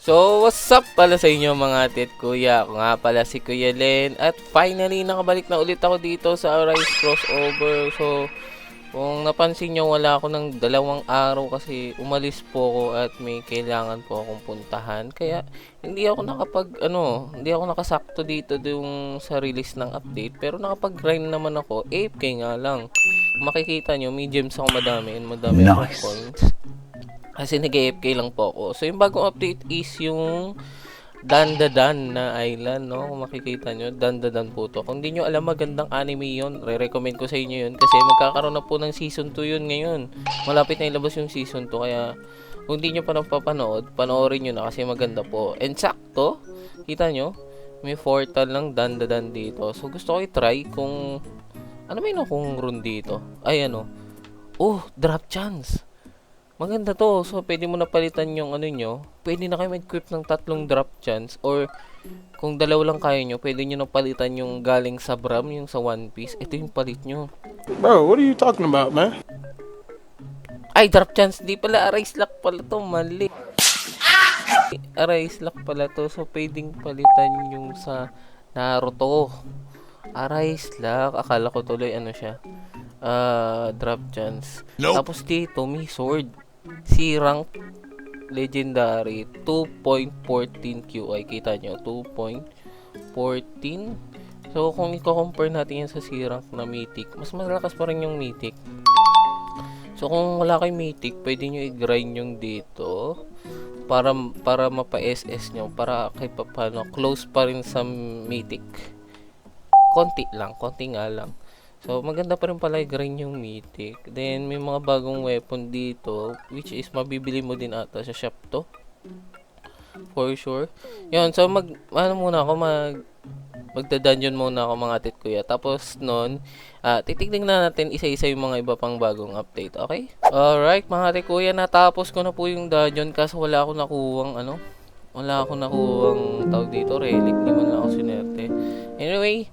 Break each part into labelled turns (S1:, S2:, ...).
S1: So, what's up pala sa inyo mga tit kuya? Ako nga pala si Kuya Len. At finally, nakabalik na ulit ako dito sa Arise Crossover. So, kung napansin nyo, wala ako ng 2 araw kasi umalis po ako at may kailangan po akong puntahan. Kaya, hindi ako hindi ako nakasakto dito yung sa release ng update. Pero nakapag-grind naman ako. AFK nga lang. Kung makikita nyo, may gems ako madami and madami akong coins. Kasi nag-AFK lang po ako. So, yung bagong update is yung Dandadan na island, no? Kung makikita nyo, Dandadan po to. Kung di nyo alam, magandang anime yun. Re-recommend ko sa inyo yun. Kasi magkakaroon na po ng season 2 yun ngayon. Malapit na ilabas yung season 2. Kaya, kung di nyo pa napapanood, panoorin nyo na kasi maganda po. And sakto, kita nyo, may portal ng Dandadan dito. So, gusto ko i-try kung ano may kung rune dito. Ay, ano. Oh, drop chance. Maganda to. So, pwede mo na palitan yung ano nyo. Pwede na kayo mag-equip ng 3 drop chance. Or, kung 2 lang kayo nyo, pwede nyo na palitan yung galing sa Bram, yung sa One Piece. Ito yung palit nyo.
S2: Bro, what are you talking about, man?
S1: Ay, drop chance. Di pala, Arise Lock pala to. Mali. Arise Lock pala to. So, pwedeng palitan yung sa Naruto. Arise Lock. Akala ko tuloy ano siya. Drop chance. Nope. Tapos dito, may sword. C-rank legendary 2.14 QI. Kita nyo 2.14. So kung i-compare natin yan sa C-rank na mythic, mas malakas pa rin yung mythic. So kung wala kay mythic, pwede nyo i-grind yung dito para mapa-SS nyo, para kay papano close pa rin sa mythic. Konti nga lang. So, maganda pa rin pala i-grind yung mythic. Then, may mga bagong weapon dito, which is mabibili mo din ata sa shop to. For sure. Yun, so magda-dungeon muna ako mga tit kuya. Tapos nun, titignan na natin isa-isa yung mga iba pang bagong update, okay? Alright, mga tit kuya, natapos ko na po yung dungeon kasi wala akong nakuhang tawag dito, relic. Di man lang ako sinerte. Anyway,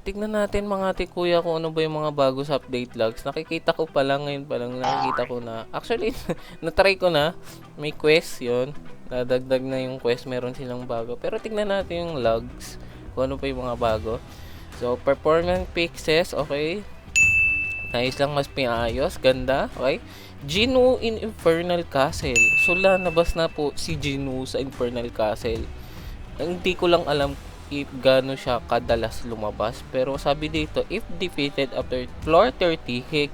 S1: tignan natin mga ate kuya kung ano ba yung mga bago sa update logs. Nakikita ko pa lang ngayon nakikita ko na. Actually, na-try ko na. May quest yun. Nadagdag na yung quest. Meron silang bago. Pero tignan natin yung logs. Kung ano pa yung mga bago. So, performance fixes. Okay. Nice lang, mas pinayos. Ganda. Okay. Jinwoo in Infernal Castle. So, lalabas na po si Jinwoo sa Infernal Castle. Hindi ko lang alam if gano'n siya kadalas lumabas. Pero sabi dito, if defeated after floor 30, he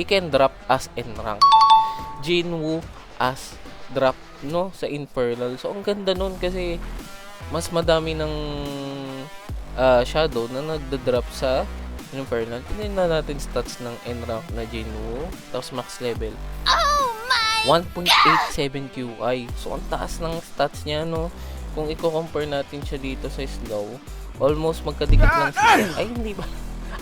S1: can drop as in rank. Jinwoo as drop, no, sa Infernal. So, ang ganda nun kasi mas madami ng shadow na nagda-drop sa Infernal. Tingnan na natin stats ng N-rank na Jinwoo. Tapos max level. 1.87 QI. So, ang taas ng stats niya, no? Kung i-compare natin siya dito sa Snow, almost magkadikit lang sila. Ay, hindi ba?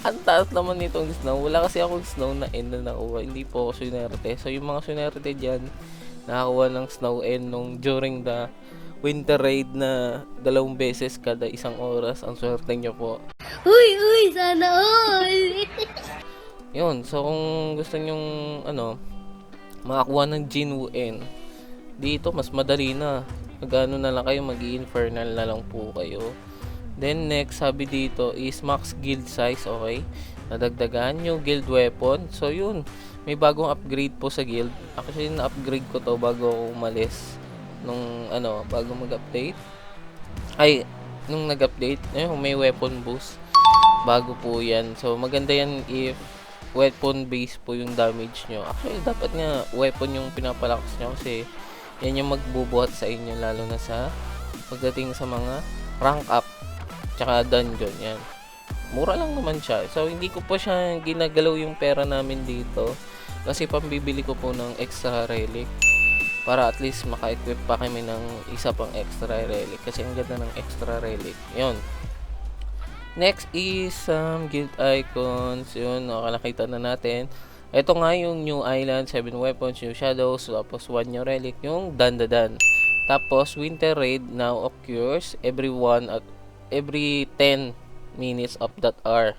S1: Ang taas naman nitong Snow. Wala kasi akong Snow na N na nakuha. Hindi po ako sunerte. So, yung mga sunerte dyan, nakakuha ng Snow N during the winter raid na 2 beses kada 1 oras. Ang swerte nyo po.
S3: Uy, sana all!
S1: Yun. So, kung gusto nyong, makakuha ng Jinwoo N, dito, mas madali na. Magano na lang kayo, mag-infernal na lang po kayo. Then next, sabi dito is max guild size, okay? Nadagdagan yung guild weapon. So yun, may bagong upgrade po sa guild. Actually, na-upgrade ko to bago ako umalis. Bago mag-update. Ay, nung nag-update, may weapon boost. Bago po yan. So maganda yan if weapon base po yung damage nyo. Actually, dapat nga weapon yung pinapalakas nyo kasi yan yung magbubuhat sa inyo lalo na sa pagdating sa mga rank up tsaka dungeon. Yan, mura lang naman siya. So hindi ko po siya ginagalaw yung pera namin dito kasi pambibili ko po ng extra relic para at least maka-equip pa kami ng isa pang extra relic kasi ang ganda ng extra relic. Yun. Next is guild icons. Yun, nakakita na natin. Ito nga yung new island, 7 weapons, new shadows, tapos 1 new relic, yung Dandadan. Tapos, winter raid now occurs every 10 minutes of that hour.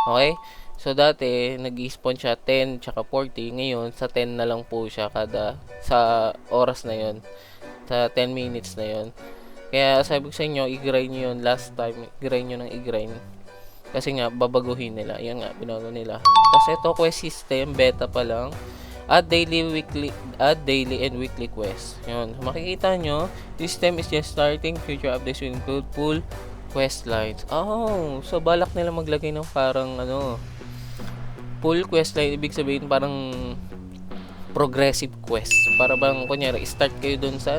S1: Okay? So, dati, nag-spawn siya 10 tsaka 40. Ngayon, sa 10 na lang po siya sa oras na yon. sa 10 minutes na yon. Kaya sabi ko sa inyo, i-grind nyo yun last time. I-grind nyo ng i-grind. Kasi nga, babaguhin nila. Yan nga, binago nila. Tapos ito, quest system, beta pa lang. Add daily and weekly quest. Yun. Makikita nyo, this system is just starting. Future updates will include full quest lines. Oh, so balak nila maglagay ng parang full quest line. Ibig sabihin parang progressive quest. Para bang, kunyari, start kayo dun sa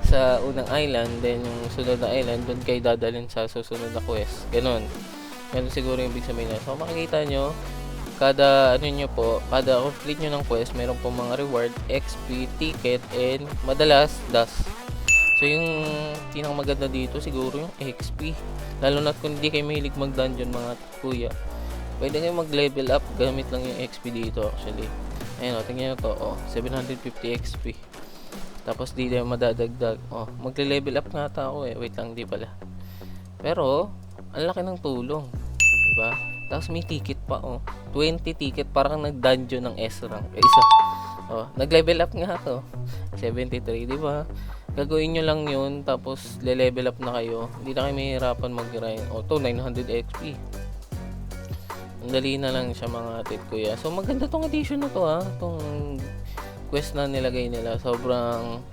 S1: sa unang island, then yung sunod na island, dun kayo dadalhin sa susunod na quest. Ganon siguro yung ibig sabihin na. So makikita nyo, kada complete nyo ng quest, meron po mga reward, XP, ticket, and madalas dust. So yung pinakamaganda dito siguro yung XP, lalo na kung hindi kayo mahilig mag dungeon mga kuya, pwede kayo mag level up gamit lang yung XP dito actually. Ayun tingnan nyo to, 750 XP. Tapos di na madadagdag. Magle-level up nga ako wait lang, di pala. Pero ang laki ng tulong, diba? Tapos may ticket pa 20 ticket, parang nag-dungeon ng S-rank. Isa. Nag-level up nga to. 73, di ba? Gagawin nyo lang yun, tapos le-level up na kayo. Hindi na kayo mahihirapan mag-grind. To 900 XP. Ang dali na lang siya mga tit kuya. So maganda tong edition na to tong quest na nilagay nila. Sobrang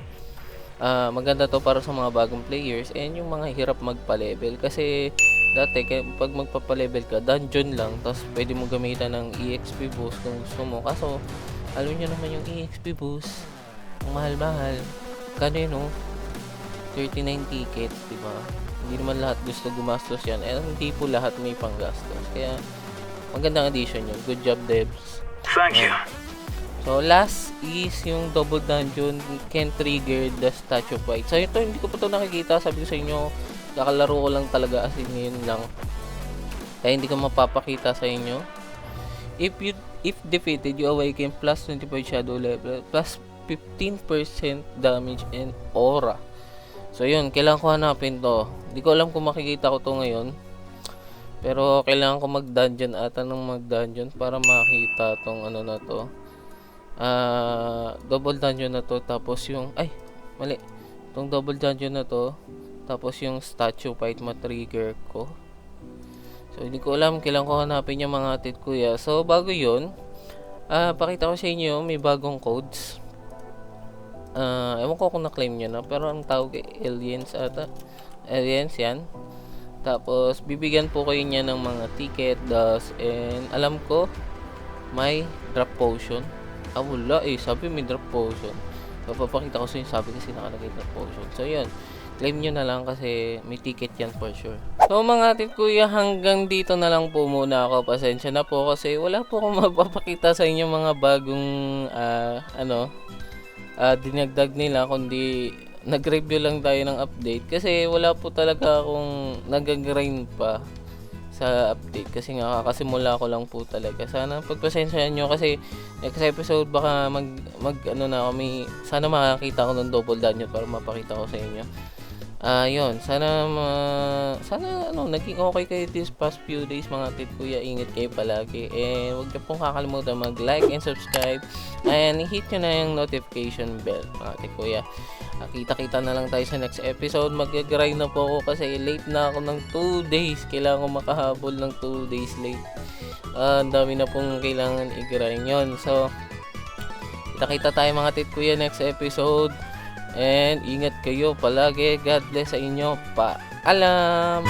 S1: maganda to para sa mga bagong players and yung mga hirap magpa-level. Kasi dati pag magpapa-level ka, dungeon lang, tapos pwede mo gamitan ng EXP boost kung gusto mo. Kaso alam nyo naman yung EXP boost, ang mahal-mahal. Kano yun 39 tickets, diba? Hindi naman lahat gusto gumastos yan, and hindi po lahat may panggastos. Kaya magandang edition yun. Good job, devs.
S4: Thank you.
S1: So last is yung double dungeon can trigger the statue fight. So ito hindi ko pa ito nakikita. Sabi ko sa inyo, kakalaro ko lang talaga as in ngayon lang. Kaya hindi ko mapapakita sa inyo. If defeated, you awaken plus 25 shadow level, plus 15% damage and aura. So yun, kailangan ko hanapin to. Hindi ko alam kung makikita ko to ngayon. Pero kailangan ko mag-dungeon mag-dungeon para makita tong na to. Double dungeon na to, tapos yung mali, itong double dungeon na to, tapos yung statue fight ma-trigger ko. So hindi ko alam, kailangan ko hanapin yung mga tit kuya. So bago yun, pakita ko sa inyo, may bagong codes. Ewan ko kung na-claim nyo na, pero ang tawag aliens ata. Aliens yan. Tapos bibigyan po kayo niya ng mga ticket, dust, and alam ko may drop potion. Wala sabi may drop potion. Papapakita ko sa inyo, sabi kasi nakalagay drop potion. So yun, claim nyo na lang kasi may ticket yan for sure. So mga tit kuya, hanggang dito na lang po muna ako. Pasensya na po kasi wala po akong mapapakita sa inyo mga bagong dinagdag nila, kundi nag-review lang tayo ng update kasi wala po talaga akong nag-grind pa sa update kasi nga kakasimula ko lang po talaga. Sana pagpasensyahan nyo kasi next episode baka sana makakita ko ng double dungeon para mapakita ko sa inyo. Yun, sana naging okay kayo this past few days mga tit kuya. Ingat kayo palagi and huwag niyo pong kakalimutan mag-like and subscribe and hit nyo na yung notification bell mga tit kuya. Kita-kita na lang tayo sa next episode. Mag-grind na po ako kasi late na ako ng 2 days. Kailangan ko makahabol ng 2 days late. Ang dami na pong kailangan i-grind yun. So kita-kita tayo mga tit kuya next episode. And ingat kayo palagi. God bless sa inyo. Paalam!